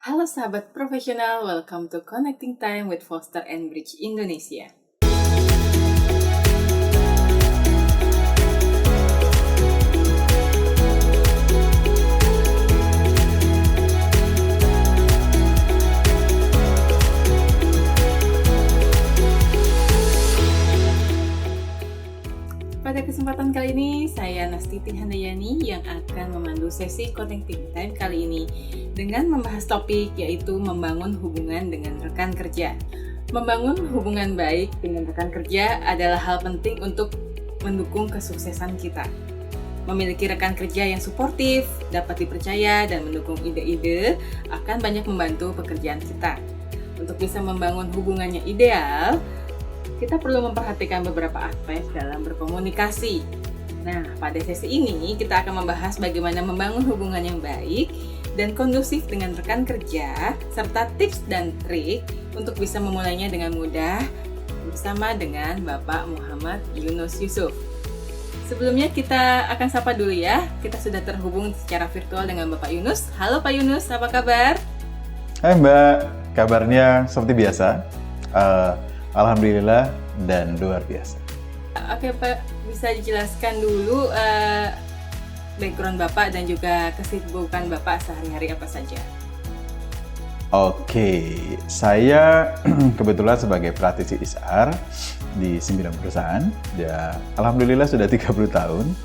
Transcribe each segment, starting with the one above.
Halo sahabat profesional, welcome to Connecting Time with Foster and Bridge Indonesia. Pada kesempatan kali ini, saya Nastiti Handayani yang akan memandu sesi Connecting Time kali ini dengan membahas topik yaitu membangun hubungan dengan rekan kerja. Membangun hubungan baik dengan rekan kerja adalah hal penting untuk mendukung kesuksesan kita. Memiliki rekan kerja yang suportif, dapat dipercaya, dan mendukung ide-ide akan banyak membantu pekerjaan kita. Untuk bisa membangun hubungannya ideal, kita perlu memperhatikan beberapa aspek dalam berkomunikasi. Nah, pada sesi ini kita akan membahas bagaimana membangun hubungan yang baik dan kondusif dengan rekan kerja, serta tips dan trik untuk bisa memulainya dengan mudah bersama dengan Bapak Muhammad Yunus Yusuf. Sebelumnya kita akan sapa dulu ya, kita sudah terhubung secara virtual dengan Bapak Yunus. Halo Pak Yunus, apa kabar? Hai Mbak, kabarnya seperti biasa. Alhamdulillah dan luar biasa. Oke Pak, bisa dijelaskan dulu background Bapak dan juga kesibukan Bapak sehari-hari apa saja? Oke, saya kebetulan sebagai praktisi HR di 9 perusahaan. Ya, Alhamdulillah sudah 30 tahun.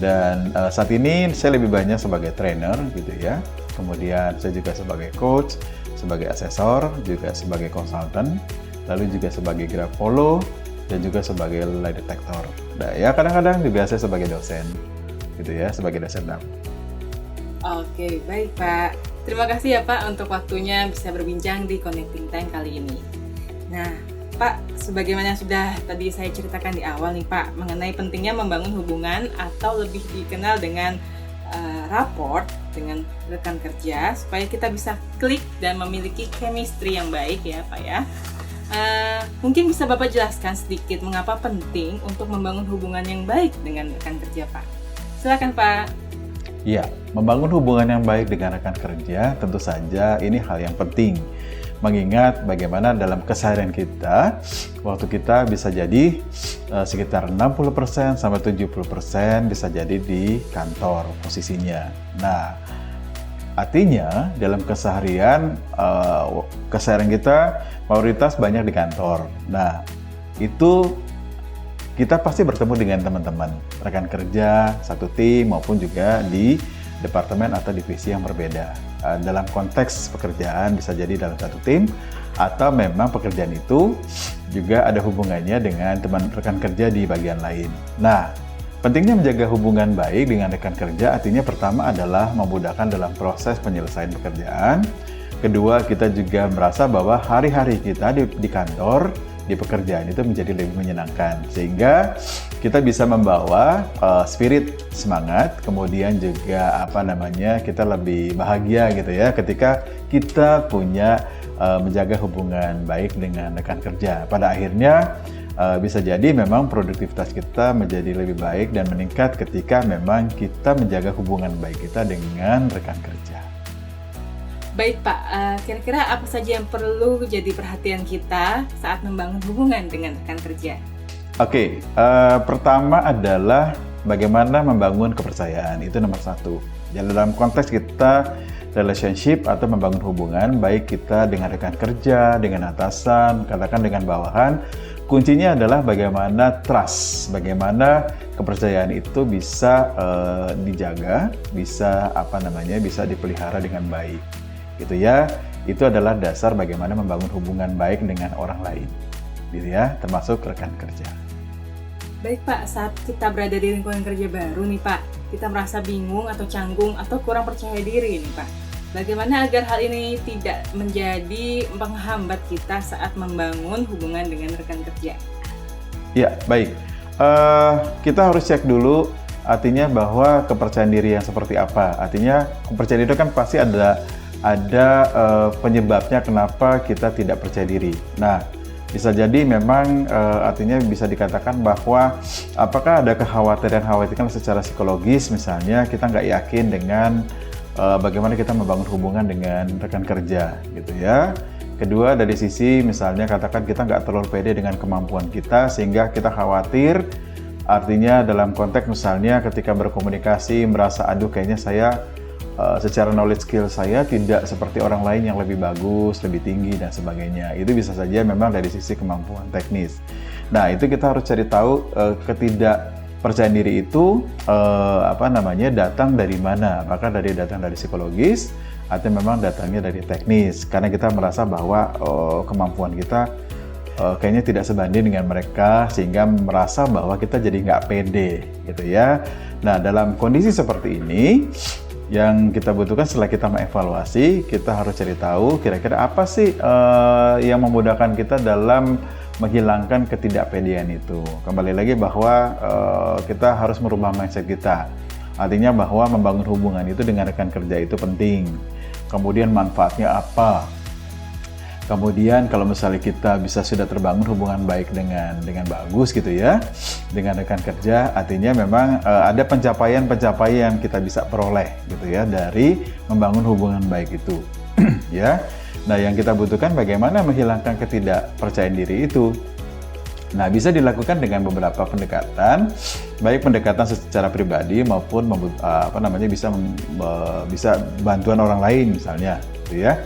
Dan saat ini saya lebih banyak sebagai trainer gitu ya. Kemudian saya juga sebagai coach, sebagai asesor, juga sebagai konsultan, lalu juga sebagai grafolo, dan juga sebagai lie detector. Nah, ya kadang-kadang juga saya sebagai dosen, gitu ya, sebagai dosen dalam. Oke, baik Pak. Terima kasih ya Pak untuk waktunya bisa berbincang di Connecting Time kali ini. Nah, Pak, sebagaimana sudah tadi saya ceritakan di awal nih Pak, mengenai pentingnya membangun hubungan atau lebih dikenal dengan rapport dengan rekan kerja, supaya kita bisa klik dan memiliki chemistry yang baik ya Pak ya. Mungkin bisa Bapak jelaskan sedikit mengapa penting untuk membangun hubungan yang baik dengan rekan kerja, Pak. Silakan, Pak. Ya, membangun hubungan yang baik dengan rekan kerja tentu saja ini hal yang penting. Mengingat bagaimana dalam keseharian kita, waktu kita bisa jadi sekitar 60% sampai 70% bisa jadi di kantor posisinya. Nah, artinya dalam keseharian kita mayoritas banyak di kantor. Nah, itu kita pasti bertemu dengan teman-teman, rekan kerja, satu tim maupun juga di departemen atau divisi yang berbeda. Dalam konteks pekerjaan bisa jadi dalam satu tim atau memang pekerjaan itu juga ada hubungannya dengan teman rekan kerja di bagian lain. Nah, pentingnya menjaga hubungan baik dengan rekan kerja artinya pertama adalah memudahkan dalam proses penyelesaian pekerjaan. Kedua, kita juga merasa bahwa hari-hari kita di kantor, di pekerjaan itu menjadi lebih menyenangkan. Sehingga kita bisa membawa spirit semangat, kemudian juga kita lebih bahagia gitu ya ketika kita punya menjaga hubungan baik dengan rekan kerja. Pada akhirnya bisa jadi memang produktivitas kita menjadi lebih baik dan meningkat ketika memang kita menjaga hubungan baik kita dengan rekan kerja. Baik Pak, kira-kira apa saja yang perlu jadi perhatian kita saat membangun hubungan dengan rekan kerja? Oke, pertama adalah bagaimana membangun kepercayaan, itu nomor satu. Dalam konteks kita relationship atau membangun hubungan, baik kita dengan rekan kerja, dengan atasan, katakan dengan bawahan, kuncinya adalah bagaimana trust, bagaimana kepercayaan itu bisa dijaga, bisa bisa dipelihara dengan baik, gitu ya. Itu adalah dasar bagaimana membangun hubungan baik dengan orang lain, gitu ya, termasuk rekan kerja. Baik Pak, saat kita berada di lingkungan kerja baru nih Pak, kita merasa bingung atau canggung atau kurang percaya diri nih Pak. Bagaimana agar hal ini tidak menjadi penghambat kita saat membangun hubungan dengan rekan kerja? Ya, baik. Kita harus cek dulu artinya bahwa kepercayaan diri yang seperti apa. Artinya kepercayaan diri itu kan pasti ada penyebabnya kenapa kita tidak percaya diri. Nah, bisa jadi memang artinya bisa dikatakan bahwa apakah ada kekhawatiran secara psikologis, misalnya kita nggak yakin dengan bagaimana kita membangun hubungan dengan rekan kerja gitu ya. Kedua, dari sisi misalnya katakan kita nggak terlalu pede dengan kemampuan kita sehingga kita khawatir, artinya dalam konteks misalnya ketika berkomunikasi merasa aduh kayaknya saya secara knowledge skill saya tidak seperti orang lain yang lebih bagus, lebih tinggi dan sebagainya. Itu bisa saja memang dari sisi kemampuan teknis. Nah, itu kita harus cari tahu ketidakpercayaan diri itu datang dari mana? Apakah datang dari psikologis atau memang datangnya dari teknis? Karena kita merasa bahwa kemampuan kita kayaknya tidak sebanding dengan mereka sehingga merasa bahwa kita jadi nggak pede gitu ya. Nah, dalam kondisi seperti ini yang kita butuhkan setelah kita mengevaluasi, kita harus cari tahu kira-kira apa sih yang memudahkan kita dalam menghilangkan ketidakpedean itu. Kembali lagi bahwa kita harus merubah mindset kita. Artinya bahwa membangun hubungan itu dengan rekan kerja itu penting. Kemudian manfaatnya apa? Kemudian kalau misalnya kita sudah terbangun hubungan baik dengan bagus gitu ya, dengan rekan kerja, artinya memang ada pencapaian yang kita bisa peroleh gitu ya dari membangun hubungan baik itu ya. Nah, yang kita butuhkan bagaimana menghilangkan ketidakpercayaan diri itu. Nah, bisa dilakukan dengan beberapa pendekatan, baik pendekatan secara pribadi maupun bisa bantuan orang lain misalnya, gitu ya.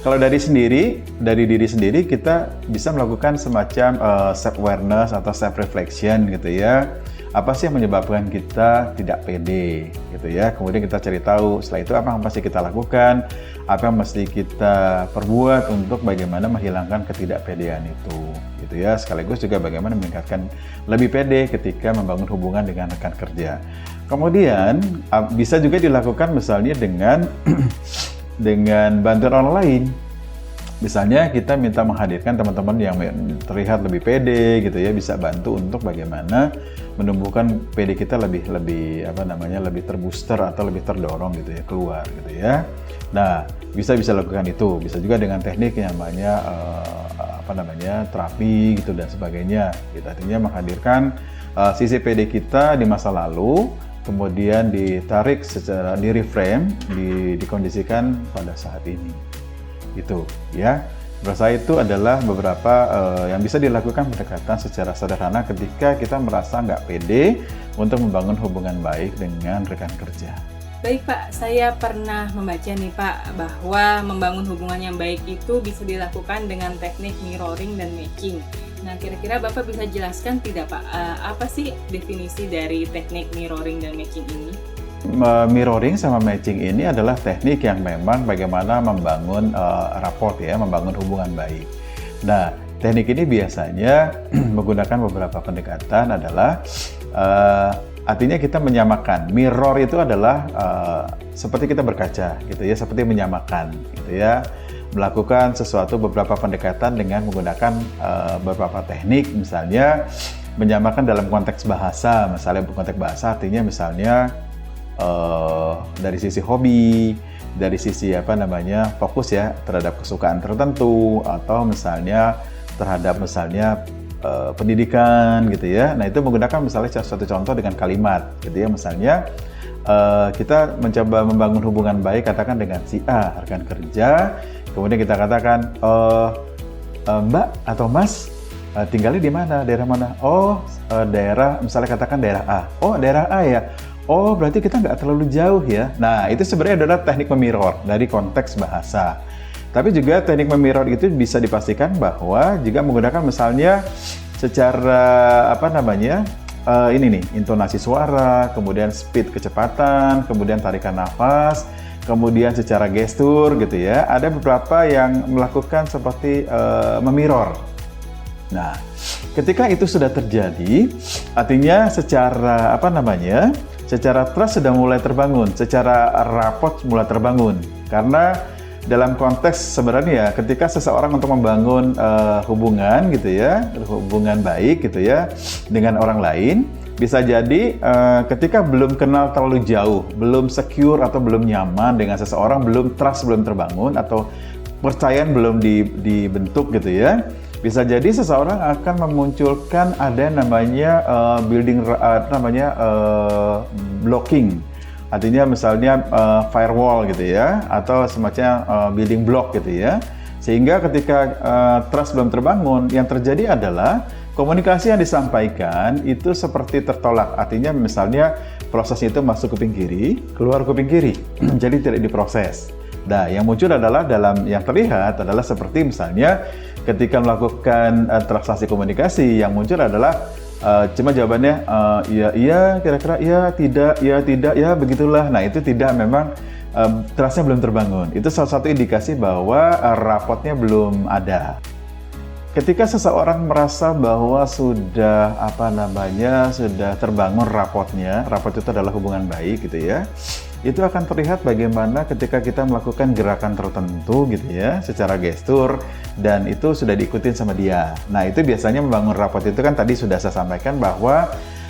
Kalau dari diri sendiri kita bisa melakukan semacam self awareness atau self reflection gitu ya. Apa sih yang menyebabkan kita tidak pede gitu ya. Kemudian kita cari tahu setelah itu apa yang mesti kita lakukan, apa yang mesti kita perbuat untuk bagaimana menghilangkan ketidakpedean itu gitu ya. Sekaligus juga bagaimana meningkatkan lebih pede ketika membangun hubungan dengan rekan kerja. Kemudian bisa juga dilakukan misalnya dengan bantuan orang lain. Misalnya kita minta menghadirkan teman-teman yang terlihat lebih pede gitu ya, bisa bantu untuk bagaimana menumbuhkan pede kita lebih terbooster atau lebih terdorong gitu ya keluar gitu ya. Nah, bisa lakukan itu. Bisa juga dengan teknik yang namanya terapi gitu dan sebagainya. Gitu. Artinya menghadirkan sisi pede kita di masa lalu, kemudian ditarik secara di-reframe, dikondisikan pada saat ini. Itu ya. Menurut saya itu adalah beberapa yang bisa dilakukan pendekatan secara sederhana ketika kita merasa nggak pede untuk membangun hubungan baik dengan rekan kerja. Baik Pak, saya pernah membaca nih Pak bahwa membangun hubungan yang baik itu bisa dilakukan dengan teknik mirroring dan matching. Nah, kira-kira Bapak bisa jelaskan tidak Pak, apa sih definisi dari teknik mirroring dan matching ini? Mirroring sama matching ini adalah teknik yang memang bagaimana membangun rapport ya, membangun hubungan baik. Nah, teknik ini biasanya menggunakan beberapa pendekatan adalah artinya kita menyamakan. Mirror itu adalah seperti kita berkaca gitu ya, seperti menyamakan gitu ya. Melakukan beberapa pendekatan dengan menggunakan beberapa teknik, misalnya menyamakan dalam konteks bahasa. Misalnya konteks bahasa artinya misalnya dari sisi hobi, dari sisi fokus ya terhadap kesukaan tertentu, atau misalnya terhadap pendidikan gitu ya. Nah, itu menggunakan misalnya suatu contoh dengan kalimat gitu ya. Misalnya kita mencoba membangun hubungan baik katakan dengan si A, rekan kerja. Kemudian kita katakan Mbak atau Mas tinggalnya di mana? Daerah mana? Oh, daerah misalnya katakan daerah A. Oh, daerah A ya. Oh, berarti kita nggak terlalu jauh ya. Nah, itu sebenarnya adalah teknik memirror dari konteks bahasa. Tapi juga teknik memirror itu bisa dipastikan bahwa juga menggunakan misalnya secara intonasi suara, kemudian speed kecepatan, kemudian tarikan nafas, kemudian secara gestur gitu ya. Ada beberapa yang melakukan seperti memirror. Nah, ketika itu sudah terjadi, artinya secara secara trust sudah mulai terbangun, secara rapport mulai terbangun. Karena dalam konteks sebenarnya ketika seseorang untuk membangun hubungan gitu ya, hubungan baik gitu ya dengan orang lain, bisa jadi ketika belum kenal terlalu jauh, belum secure atau belum nyaman dengan seseorang, trust belum terbangun atau kepercayaan belum dibentuk gitu ya. Bisa jadi seseorang akan memunculkan ada namanya blocking Artinya misalnya firewall gitu ya, atau semacam building block gitu ya. Sehingga ketika trust belum terbangun, yang terjadi adalah komunikasi yang disampaikan itu seperti tertolak. Artinya misalnya prosesnya itu masuk kuping kiri, keluar kuping kiri, jadi tidak diproses. Nah, yang muncul adalah yang terlihat adalah seperti misalnya ketika melakukan transaksi komunikasi, yang muncul adalah cuma jawabannya iya, kira-kira iya, tidak, ya begitulah. Nah, itu tidak, memang trustnya belum terbangun. Itu salah satu indikasi bahwa rapotnya belum ada. Ketika seseorang merasa bahwa sudah sudah terbangun rapotnya, rapot itu adalah hubungan baik gitu ya, itu akan terlihat bagaimana ketika kita melakukan gerakan tertentu gitu ya, secara gestur, dan itu sudah diikutin sama dia. Nah, itu biasanya membangun rapot itu kan tadi sudah saya sampaikan bahwa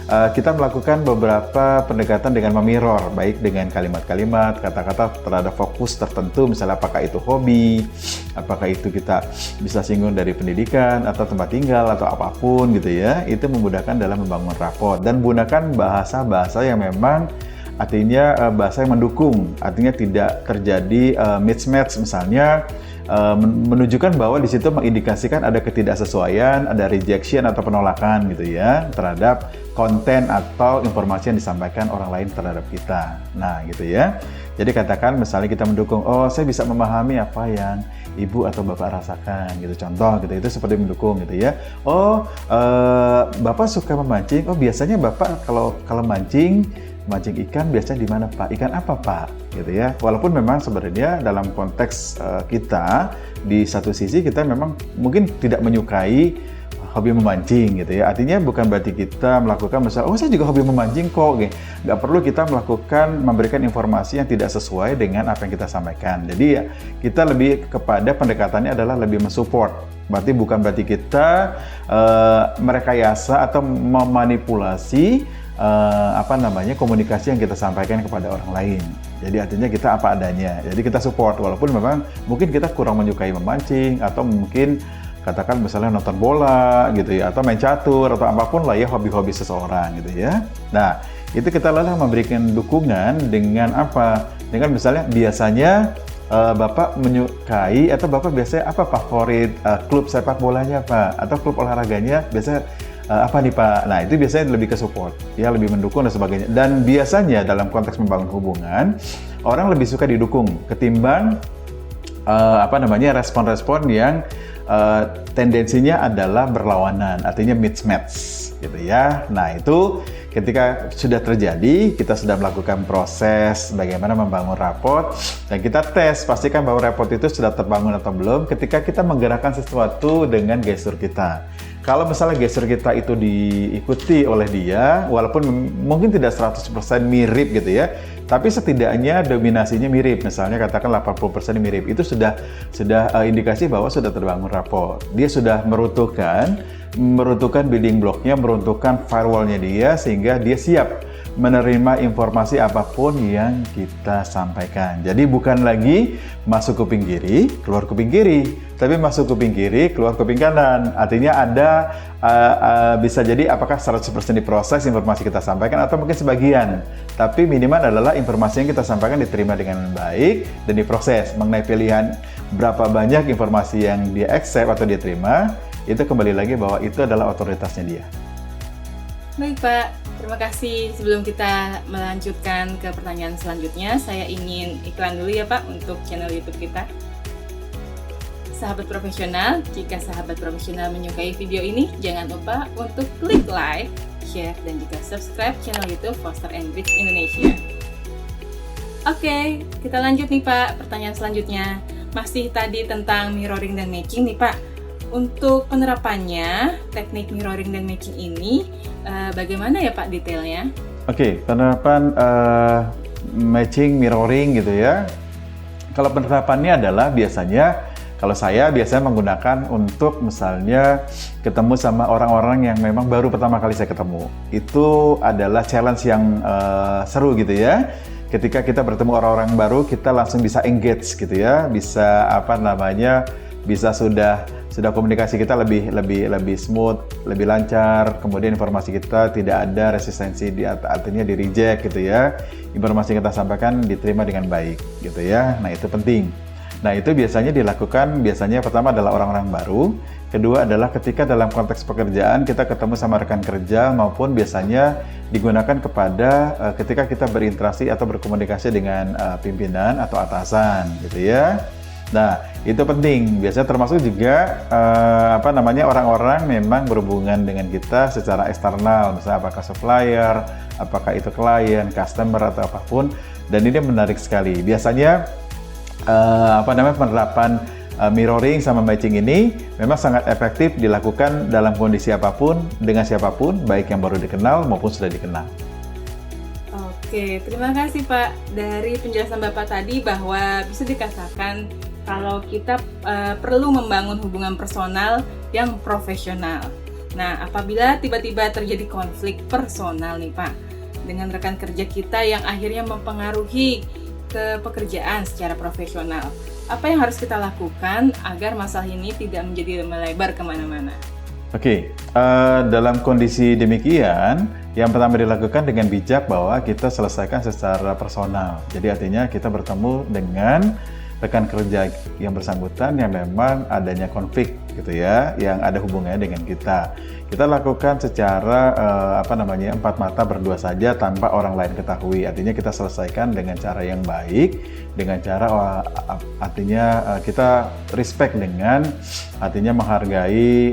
kita melakukan beberapa pendekatan dengan memirror, baik dengan kalimat-kalimat, kata-kata terhadap fokus tertentu, misalnya apakah itu hobi, apakah itu kita bisa singgung dari pendidikan, atau tempat tinggal, atau apapun gitu ya, itu memudahkan dalam membangun rapor. Dan gunakan bahasa-bahasa yang memang artinya bahasa yang mendukung, artinya tidak terjadi mismatch, misalnya menunjukkan bahwa di situ mengindikasikan ada ketidaksesuaian, ada rejection atau penolakan gitu ya terhadap konten atau informasi yang disampaikan orang lain terhadap kita. Nah, gitu ya. Jadi katakan misalnya kita mendukung, oh saya bisa memahami apa yang ibu atau bapak rasakan gitu. Contoh gitu, itu seperti mendukung gitu ya. Oh, bapak suka memancing. Oh, biasanya bapak kalau mancing ikan biasanya di mana Pak? Ikan apa Pak? Gitu ya. Walaupun memang sebenarnya dalam konteks kita di satu sisi kita memang mungkin tidak menyukai hobi memancing gitu ya. Artinya bukan berarti kita melakukan misalnya, oh saya juga hobi memancing kok. Gitu. Nggak perlu kita memberikan informasi yang tidak sesuai dengan apa yang kita sampaikan. Jadi ya kita lebih kepada pendekatannya adalah lebih mensupport. Berarti bukan berarti kita merekayasa atau memanipulasi komunikasi yang kita sampaikan kepada orang lain. Jadi artinya kita apa adanya. Jadi kita support walaupun memang mungkin kita kurang menyukai memancing atau mungkin katakan misalnya nonton bola gitu ya, atau main catur atau apapun lah ya hobi-hobi seseorang gitu ya. Nah, itu kita lalu memberikan dukungan dengan apa? Dengan misalnya biasanya Bapak menyukai atau Bapak biasanya apa favorit klub sepak bolanya Pak atau klub olahraganya biasanya apa nih Pak? Nah, itu biasanya lebih ke support, ya lebih mendukung dan sebagainya. Dan biasanya dalam konteks membangun hubungan, orang lebih suka didukung ketimbang respon-respon yang tendensinya adalah berlawanan, artinya mismatch gitu ya. Nah, itu ketika sudah terjadi, kita sudah melakukan proses bagaimana membangun raport dan kita tes, pastikan bahwa raport itu sudah terbangun atau belum ketika kita menggerakkan sesuatu dengan gestur kita. Kalau misalnya gestur kita itu diikuti oleh dia, walaupun mungkin tidak 100% mirip gitu ya, tapi setidaknya dominasinya mirip, misalnya katakan 80% mirip, itu sudah indikasi bahwa sudah terbangun rapor. Dia sudah meruntuhkan building blocknya, meruntuhkan firewallnya dia, sehingga dia siap menerima informasi apapun yang kita sampaikan. Jadi bukan lagi masuk kuping kiri, keluar kuping kiri, tapi masuk kuping kiri, keluar kuping kanan. Artinya ada bisa jadi apakah 100% diproses informasi kita sampaikan atau mungkin sebagian. Tapi minimal adalah informasi yang kita sampaikan diterima dengan baik dan diproses. Mengenai pilihan berapa banyak informasi yang dia accept atau dia terima, itu kembali lagi bahwa itu adalah otoritasnya dia. Baik Pak, terima kasih. Sebelum kita melanjutkan ke pertanyaan selanjutnya, saya ingin iklan dulu ya Pak untuk channel YouTube kita. Sahabat profesional, jika sahabat profesional menyukai video ini, jangan lupa untuk klik like, share, dan juga subscribe channel YouTube Foster & Bridge Indonesia. Oke, kita lanjut nih Pak, pertanyaan selanjutnya. Masih tadi tentang mirroring dan matching nih Pak. Untuk penerapannya, teknik mirroring dan matching ini, bagaimana ya Pak detailnya? Oke, penerapan matching, mirroring gitu ya. Kalau penerapannya adalah biasanya, kalau saya biasanya menggunakan untuk misalnya ketemu sama orang-orang yang memang baru pertama kali saya ketemu. Itu adalah challenge yang seru gitu ya. Ketika kita bertemu orang-orang baru, kita langsung bisa engage gitu ya, bisa bisa sudah komunikasi kita lebih smooth, lebih lancar, kemudian informasi kita tidak ada resistensi, artinya di reject gitu ya. Informasi yang kita sampaikan diterima dengan baik gitu ya. Nah, itu penting. Nah, itu biasanya dilakukan, pertama adalah orang-orang baru, kedua adalah ketika dalam konteks pekerjaan kita ketemu sama rekan kerja, maupun biasanya digunakan kepada ketika kita berinteraksi atau berkomunikasi dengan pimpinan atau atasan gitu ya. Nah, itu penting. Biasanya termasuk juga orang-orang memang berhubungan dengan kita secara eksternal, misalnya apakah supplier, apakah itu klien, customer atau apapun. Dan ini menarik sekali. Biasanya penerapan mirroring sama matching ini memang sangat efektif dilakukan dalam kondisi apapun, dengan siapapun, baik yang baru dikenal maupun sudah dikenal. Oke, terima kasih Pak. Dari penjelasan Bapak tadi bahwa bisa dikatakan kalau kita perlu membangun hubungan personal yang profesional. Nah, apabila tiba-tiba terjadi konflik personal nih Pak, dengan rekan kerja kita yang akhirnya mempengaruhi ke pekerjaan secara profesional, apa yang harus kita lakukan agar masalah ini tidak menjadi melebar kemana-mana? Oke, dalam kondisi demikian, yang pertama dilakukan dengan bijak bahwa kita selesaikan secara personal. Jadi artinya kita bertemu dengan rekan kerja yang bersangkutan yang memang adanya konflik gitu ya, yang ada hubungannya dengan kita. Kita lakukan secara empat mata berdua saja tanpa orang lain ketahui. Artinya kita selesaikan dengan cara yang baik, dengan cara artinya kita respect dengan, artinya menghargai,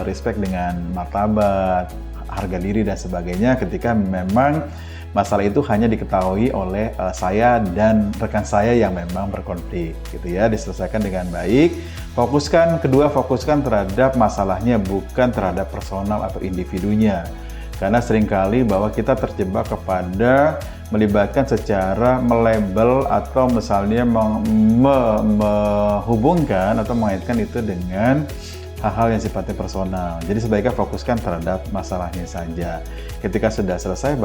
respect dengan martabat, harga diri dan sebagainya ketika memang masalah itu hanya diketahui oleh saya dan rekan saya yang memang berkonflik gitu ya, diselesaikan dengan baik. Fokuskan terhadap masalahnya, bukan terhadap personal atau individunya. Karena seringkali bahwa kita terjebak kepada melibatkan secara melabel atau misalnya menghubungkan atau mengaitkan itu dengan hal-hal yang sifatnya personal. Jadi sebaiknya fokuskan terhadap masalahnya saja. Ketika sudah selesai,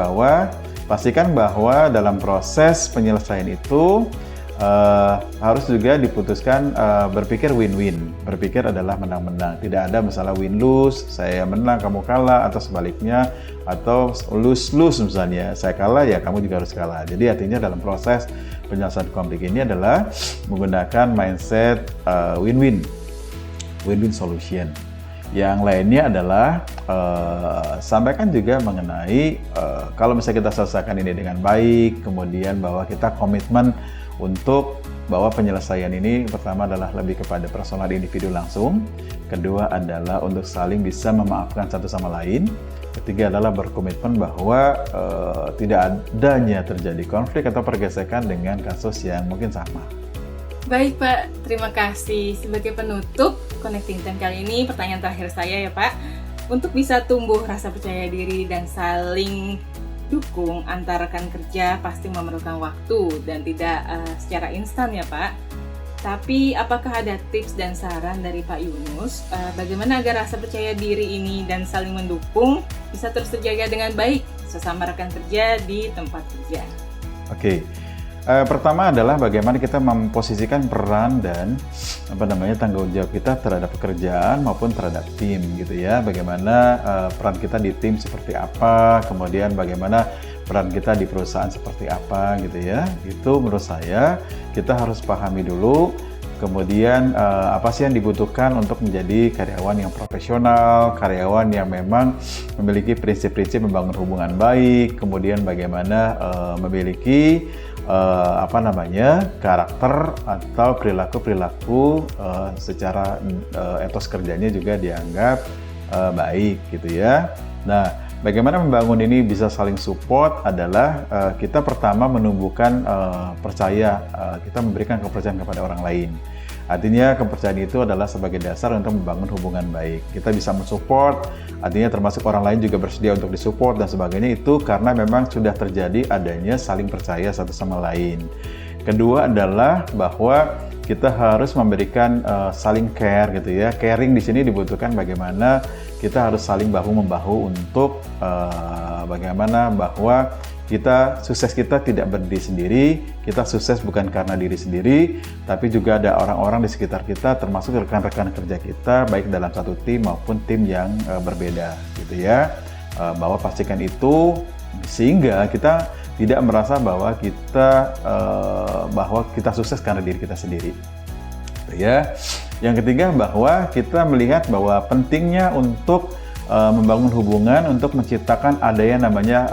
pastikan bahwa dalam proses penyelesaian itu harus juga diputuskan berpikir win-win. Berpikir adalah menang-menang. Tidak ada masalah win-lose, saya menang, kamu kalah, atau sebaliknya, atau lose-lose misalnya, saya kalah, ya kamu juga harus kalah. Jadi artinya dalam proses penyelesaian konflik ini adalah menggunakan mindset win-win solution. Yang lainnya adalah sampaikan juga mengenai kalau misalnya kita selesaikan ini dengan baik, kemudian bahwa kita komitmen untuk bahwa penyelesaian ini pertama adalah lebih kepada personal individu langsung, kedua adalah untuk saling bisa memaafkan satu sama lain, ketiga adalah berkomitmen bahwa tidak adanya terjadi konflik atau pergesekan dengan kasus yang mungkin sama. Baik Pak, terima kasih. Sebagai penutup Connecting Time kali ini, pertanyaan terakhir saya ya Pak, untuk bisa tumbuh rasa percaya diri dan saling dukung antar rekan kerja pasti memerlukan waktu dan tidak secara instan ya Pak. Tapi apakah ada tips dan saran dari Pak Yunus bagaimana agar rasa percaya diri ini dan saling mendukung bisa terus terjaga dengan baik sesama rekan kerja di tempat kerja? Oke. Pertama adalah bagaimana kita memposisikan peran dan tanggung jawab kita terhadap pekerjaan maupun terhadap tim gitu ya. Bagaimana peran kita di tim seperti apa, kemudian bagaimana peran kita di perusahaan seperti apa gitu ya. Itu menurut saya kita harus pahami dulu. Kemudian apa sih yang dibutuhkan untuk menjadi karyawan yang profesional, karyawan yang memang memiliki prinsip-prinsip membangun hubungan baik, kemudian bagaimana memiliki karakter atau perilaku secara etos kerjanya juga dianggap baik gitu ya. Nah, bagaimana membangun ini bisa saling support adalah kita pertama menumbuhkan kita memberikan kepercayaan kepada orang lain. Artinya kepercayaan itu adalah sebagai dasar untuk membangun hubungan baik. Kita bisa mensupport, artinya termasuk orang lain juga bersedia untuk disupport dan sebagainya, itu karena memang sudah terjadi adanya saling percaya satu sama lain. Kedua adalah bahwa kita harus memberikan saling care gitu ya. Caring di sini dibutuhkan bagaimana kita harus saling bahu-membahu untuk bagaimana bahwa sukses kita tidak berdiri sendiri, kita sukses bukan karena diri sendiri, tapi juga ada orang-orang di sekitar kita, termasuk rekan-rekan kerja kita, baik dalam satu tim maupun tim yang berbeda, gitu ya. Bahwa pastikan itu sehingga kita tidak merasa bahwa kita sukses karena diri kita sendiri, ya. Yang ketiga bahwa kita melihat bahwa pentingnya untuk membangun hubungan, untuk menciptakan ada yang namanya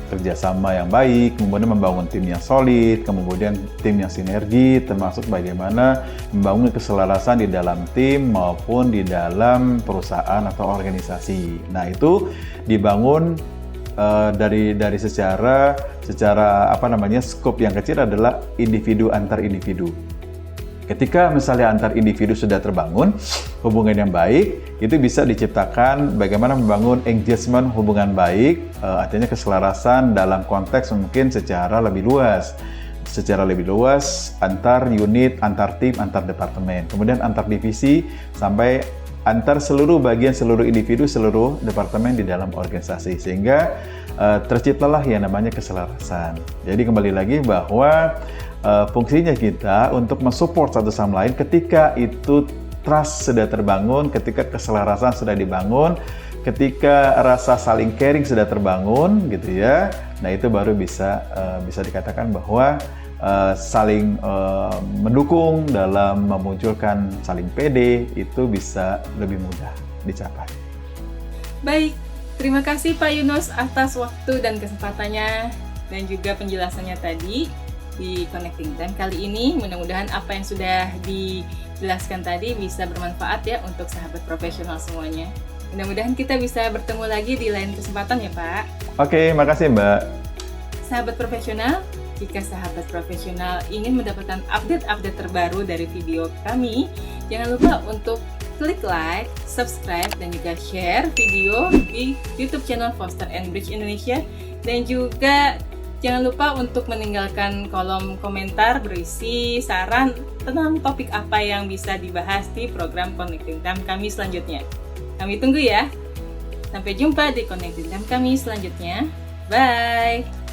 kerjasama yang baik, kemudian membangun tim yang solid, kemudian tim yang sinergi, termasuk bagaimana membangun keselarasan di dalam tim maupun di dalam perusahaan atau organisasi. Nah, itu dibangun dari secara skop yang kecil adalah individu antar individu. Ketika misalnya antar individu sudah terbangun hubungan yang baik, itu bisa diciptakan bagaimana membangun engagement hubungan baik, artinya keselarasan dalam konteks mungkin secara lebih luas antar unit, antar tim, antar departemen, kemudian antar divisi sampai antar seluruh bagian, seluruh individu, seluruh departemen di dalam organisasi, sehingga terciptalah yang namanya keselarasan. Jadi kembali lagi bahwa fungsinya kita untuk mensupport satu sama lain ketika itu trust sudah terbangun, ketika keselarasan sudah dibangun, ketika rasa saling caring sudah terbangun, gitu ya. Nah, itu baru bisa dikatakan bahwa saling mendukung dalam memunculkan saling pede itu bisa lebih mudah dicapai. Baik, terima kasih Pak Yunus atas waktu dan kesempatannya dan juga penjelasannya tadi di Connecting Time kali ini. Mudah-mudahan apa yang sudah dijelaskan tadi bisa bermanfaat ya untuk sahabat profesional semuanya. Mudah-mudahan kita bisa bertemu lagi di lain kesempatan ya Pak. Oke, makasih Mbak. Sahabat profesional, jika sahabat profesional ingin mendapatkan update-update terbaru dari video kami, jangan lupa untuk klik like, subscribe, dan juga share video di YouTube channel Foster & Bridge Indonesia. Dan juga jangan lupa untuk meninggalkan kolom komentar berisi saran tentang topik apa yang bisa dibahas di program Connecting Time kami selanjutnya. Kami tunggu ya. Sampai jumpa di Connecting Time kami selanjutnya. Bye!